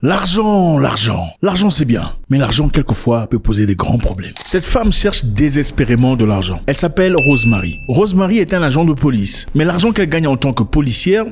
L'argent c'est bien, mais l'argent quelquefois peut poser des grands problèmes. Cette femme cherche désespérément de l'argent. Elle s'appelle Rosemary. Rosemary est un agent de police, mais l'argent qu'elle gagne en tant que policière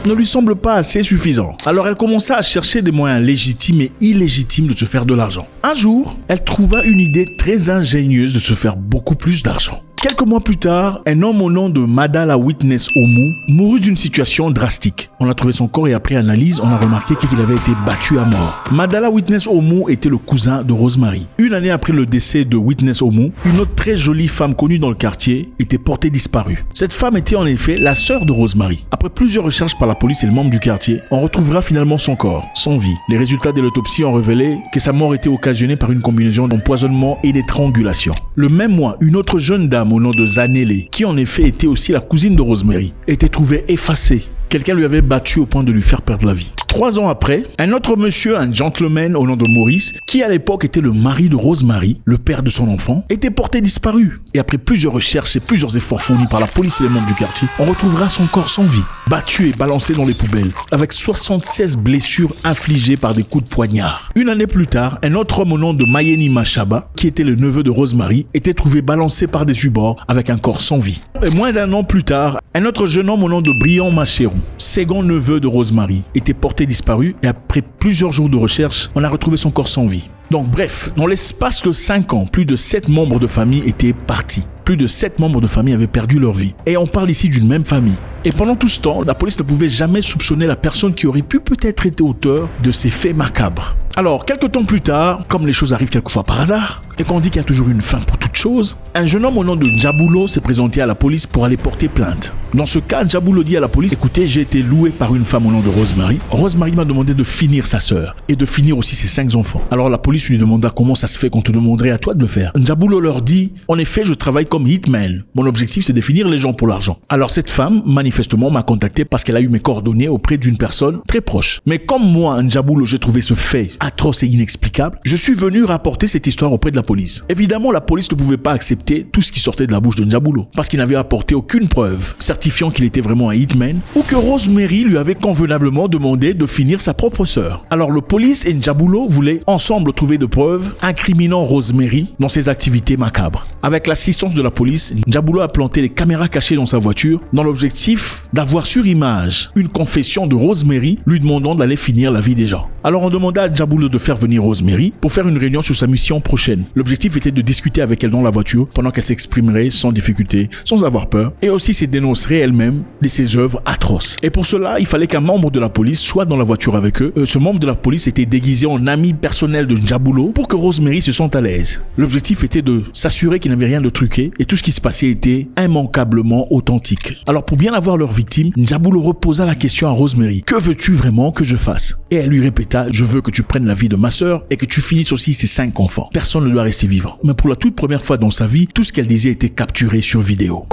ne lui semble pas assez suffisant. Alors elle commença à chercher des moyens légitimes et illégitimes de se faire de l'argent. Un jour, elle trouva une idée très ingénieuse de se faire beaucoup plus d'argent. Quelques mois plus tard, un homme au nom de Madala Witness Omu mourut d'une situation drastique. On a trouvé son corps et après analyse, on a remarqué qu'il avait été battu à mort. Madala Witness Omu était le cousin de Rosemary. Une année après le décès de Witness Omu, une autre très jolie femme connue dans le quartier était portée disparue. Cette femme était en effet la sœur de Rosemary. Après plusieurs recherches par la police et les membres du quartier, on retrouvera finalement son corps, sans vie. Les résultats de l'autopsie ont révélé que sa mort était occasionnée par une combinaison d'empoisonnement et d'étrangulation. Le même mois, une autre jeune dame au nom de Zanele, qui en effet était aussi la cousine de Rosemary, était trouvée effacée. Quelqu'un lui avait battu au point de lui faire perdre la vie. 3 ans après, un autre monsieur, un gentleman au nom de Maurice, qui à l'époque était le mari de Rosemary, le père de son enfant, était porté disparu. Et après plusieurs recherches et plusieurs efforts fournis par la police et les membres du quartier, on retrouvera son corps sans vie, battu et balancé dans les poubelles, avec 76 blessures infligées par des coups de poignard. Une année plus tard, un autre homme au nom de Mayeni Mashaba, qui était le neveu de Rosemary, était trouvé balancé par des bords avec un corps sans vie. Et moins d'un an plus tard, un autre jeune homme au nom de Brian Macherou, second neveu de Rosemary, était porté disparu et après plusieurs jours de recherche, on a retrouvé son corps sans vie. Donc bref, dans l'espace de 5 ans, plus de 7 membres de famille étaient partis. Plus de 7 membres de famille avaient perdu leur vie. Et on parle ici d'une même famille. Et pendant tout ce temps, la police ne pouvait jamais soupçonner la personne qui aurait pu peut-être être auteur de ces faits macabres. Alors, quelques temps plus tard, comme les choses arrivent quelquefois par hasard, et qu'on dit qu'il y a toujours une fin pour toute chose, un jeune homme au nom de Njabulo s'est présenté à la police pour aller porter plainte. Dans ce cas, Njabulo dit à la police: écoutez, j'ai été loué par une femme au nom de Rosemary. Rosemary m'a demandé de finir sa sœur et de finir aussi ses 5 enfants. Alors la police lui demanda comment ça se fait qu'on te demanderait à toi de le faire. Njabulo leur dit: en effet, je travaille comme hitman. Mon objectif, c'est de finir les gens pour l'argent. Alors cette femme, manifestement, m'a contacté parce qu'elle a eu mes coordonnées auprès d'une personne très proche. Mais comme moi, Njabulo, j'ai trouvé ce fait atroce et inexplicable, je suis venu rapporter cette histoire auprès de la police. Évidemment, la police ne pouvait pas accepter tout ce qui sortait de la bouche de Njabulo parce qu'il n'avait apporté aucune preuve certifiant qu'il était vraiment un hitman ou que Rosemary lui avait convenablement demandé de finir sa propre sœur. Alors le police et Njabulo voulaient ensemble trouver de preuves incriminant Rosemary dans ses activités macabres. Avec l'assistance de la police, Njabulo a planté les caméras cachées dans sa voiture dans l'objectif d'avoir sur image une confession de Rosemary lui demandant d'aller finir la vie des gens. Alors on demanda à Njabulo de faire venir Rosemary pour faire une réunion sur sa mission prochaine. L'objectif était de discuter avec elle dans la voiture pendant qu'elle s'exprimerait sans difficulté, sans avoir peur, et aussi se dénoncerait elle-même de ses œuvres atroces. Et pour cela, il fallait qu'un membre de la police soit dans la voiture avec eux. Ce membre de la police était déguisé en ami personnel de Njabulo pour que Rosemary se sente à l'aise. L'objectif était de s'assurer qu'il n'avait rien de truqué et tout ce qui se passait était immanquablement authentique. Alors pour bien avoir leur victime, Njabulo reposa la question à Rosemary: que veux-tu vraiment que je fasse? Et elle lui répéta: je veux que tu prennes la vie de ma sœur et que tu finisses aussi ses 5 enfants. Personne ne doit rester vivant. Mais pour la toute première fois dans sa vie, tout ce qu'elle disait était capturé sur vidéo.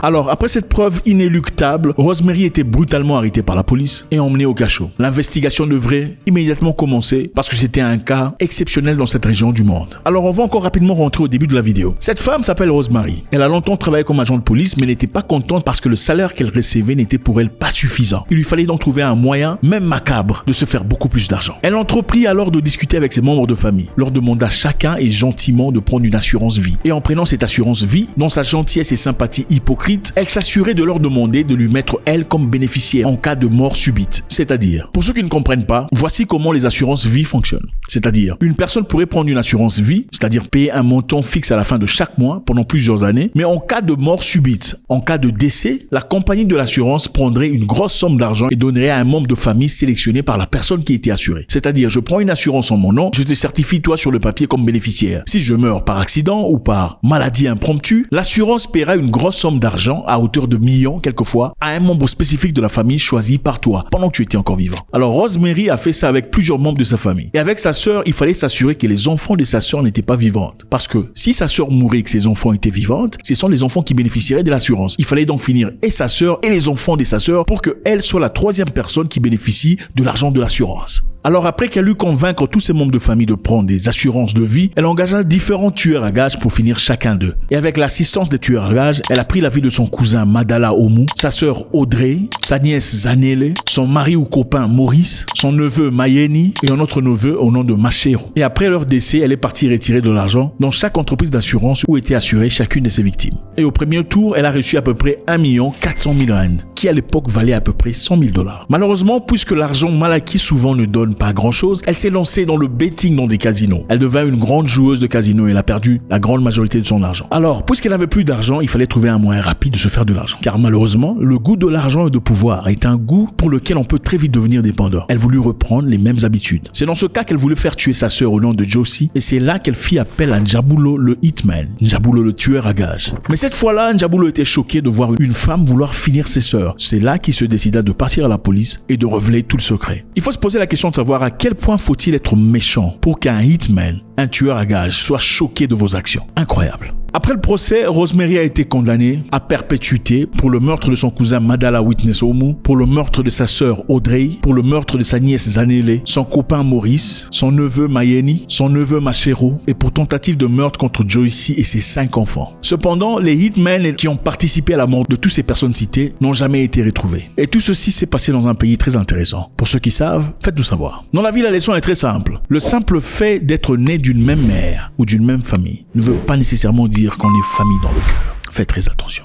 Alors, après cette preuve inéluctable, Rosemary était brutalement arrêtée par la police et emmenée au cachot. L'investigation devrait immédiatement commencer parce que c'était un cas exceptionnel dans cette région du monde. Alors, on va encore rapidement rentrer au début de la vidéo. Cette femme s'appelle Rosemary. Elle a longtemps travaillé comme agent de police mais n'était pas contente parce que le salaire qu'elle recevait n'était pour elle pas suffisant. Il lui fallait donc trouver un moyen, même macabre, de se faire beaucoup plus d'argent. Elle entreprit alors de discuter avec ses membres de famille, leur demanda chacun et gentiment de prendre une assurance vie. Et en prenant cette assurance vie, dans sa gentillesse et sympathie hypocrite, elle s'assurait de leur demander de lui mettre elle comme bénéficiaire en cas de mort subite. C'est-à-dire, pour ceux qui ne comprennent pas, voici comment les assurances vie fonctionnent. C'est-à-dire, une personne pourrait prendre une assurance vie, c'est-à-dire payer un montant fixe à la fin de chaque mois pendant plusieurs années, mais en cas de mort subite, en cas de décès, la compagnie de l'assurance prendrait une grosse somme d'argent et donnerait à un membre de famille sélectionné par la personne qui était assurée. C'est-à-dire, je prends une assurance en mon nom, je te certifie toi sur le papier comme bénéficiaire. Si je meurs par accident ou par maladie impromptue, l'assurance paiera une grosse somme d'argent à hauteur de millions, quelquefois, à un membre spécifique de la famille choisi par toi, pendant que tu étais encore vivant. Alors Rosemary a fait ça avec plusieurs membres de sa famille. Et avec sa sœur, il fallait s'assurer que les enfants de sa sœur n'étaient pas vivantes. Parce que si sa sœur mourait et que ses enfants étaient vivantes, ce sont les enfants qui bénéficieraient de l'assurance. Il fallait donc finir et sa sœur et les enfants de sa sœur pour qu'elle soit la 3e personne qui bénéficie de l'argent de l'assurance. Alors après qu'elle eut convaincre tous ses membres de famille de prendre des assurances de vie, elle engagea différents tueurs à gages pour finir chacun d'eux. Et avec l'assistance des tueurs à gages, elle a pris la vie de son cousin Madala Omu, sa sœur Audrey, sa nièce Zanele, son mari ou copain Maurice, son neveu Mayeni et un autre neveu au nom de Machero. Et après leur décès, elle est partie retirer de l'argent dans chaque entreprise d'assurance où était assurée chacune de ses victimes. Et au premier tour, elle a reçu à peu près 1 400 000 rand, qui à l'époque valait à peu près $100 000. Malheureusement, puisque l'argent mal acquis souvent ne donne pas grand-chose, elle s'est lancée dans le betting dans des casinos. Elle devint une grande joueuse de casino et elle a perdu la grande majorité de son argent. Alors, puisqu'elle n'avait plus d'argent, il fallait trouver un moyen rapide de se faire de l'argent. Car malheureusement, le goût de l'argent et de pouvoir est un goût pour lequel on peut très vite devenir dépendant. Elle voulut reprendre les mêmes habitudes. C'est dans ce cas qu'elle voulait faire tuer sa sœur au nom de Josie et c'est là qu'elle fit appel à Njabulo le hitman, Njabulo le tueur à gages. Mais cette fois-là, Njabulo était choqué de voir une femme vouloir finir ses sœurs. C'est là qu'il se décida de partir à la police et de révéler tout le secret. Il faut se poser la question de savoir à quel point faut-il être méchant pour qu'un hitman, un tueur à gages, soit choqué de vos actions. Incroyable. Après le procès, Rosemary a été condamnée à perpétuité pour le meurtre de son cousin Madala Witness Omu, pour le meurtre de sa sœur Audrey, pour le meurtre de sa nièce Zanele, son copain Maurice, son neveu Mayeni, son neveu Machero et pour tentative de meurtre contre Joycey et ses 5 enfants. Cependant, les hitmen qui ont participé à la mort de toutes ces personnes citées n'ont jamais été retrouvés. Et tout ceci s'est passé dans un pays très intéressant. Pour ceux qui savent, faites-nous savoir. Dans la vie, la leçon est très simple. Le simple fait d'être né d'une même mère ou d'une même famille ne veut pas nécessairement dire qu'on est famille dans le cœur. Faites très attention.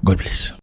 God bless.